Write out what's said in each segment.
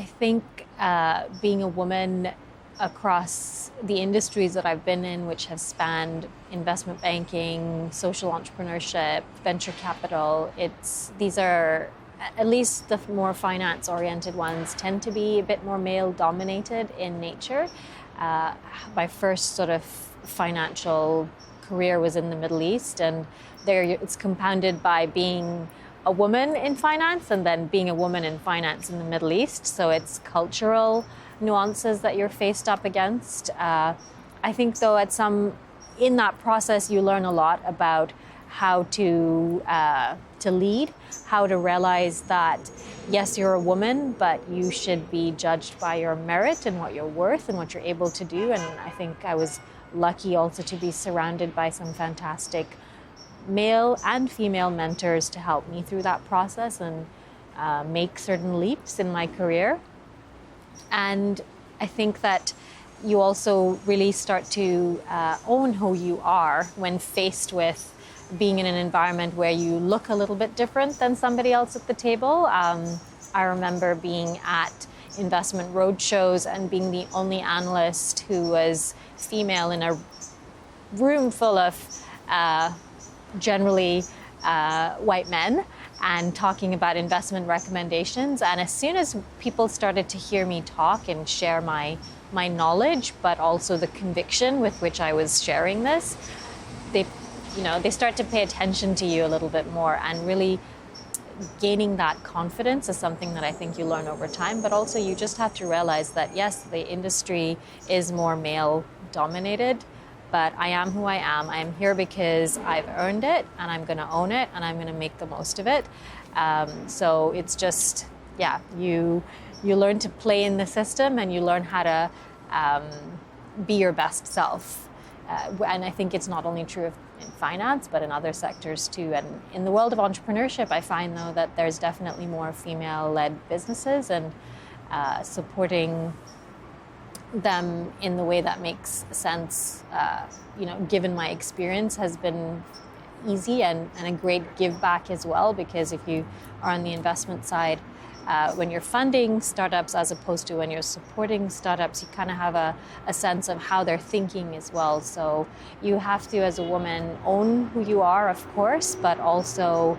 I think being a woman across the industries that I've been in, which have spanned investment banking, social entrepreneurship, venture capital, these are, at least the more finance-oriented ones, tend to be a bit more male-dominated in nature. My first sort of financial career was in the Middle East, and there it's compounded by being a woman in finance and then being a woman in finance in the Middle East. So it's cultural nuances that you're faced up against. I think though in that process you learn a lot about how to lead, how to realize that yes, you're a woman, but you should be judged by your merit and what you're worth and what you're able to do. And I think I was lucky also to be surrounded by some fantastic male and female mentors to help me through that process and make certain leaps in my career. And I think that you also really start to own who you are when faced with being in an environment where you look a little bit different than somebody else at the table. I remember being at investment roadshows and being the only analyst who was female in a room full of generally white men, and talking about investment recommendations. And as soon as people started to hear me talk and share my knowledge, but also the conviction with which I was sharing this, they start to pay attention to you a little bit more, and really gaining that confidence is something that I think you learn over time. But also you just have to realize that yes, the industry is more male dominated, but I am who I am. I'm here because I've earned it, and I'm going to own it, and I'm going to make the most of it. So it's just, you learn to play in the system, and you learn how to be your best self. And I think it's not only true in finance, but in other sectors too. And in the world of entrepreneurship, I find though that there's definitely more female-led businesses, and supporting them in the way that makes sense, given my experience, has been easy and a great give back as well. Because if you are on the investment side, when you're funding startups as opposed to when you're supporting startups, you kind of have a sense of how they're thinking as well. So you have to, as a woman, own who you are, of course, but also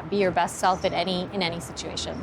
be your best self in any situation.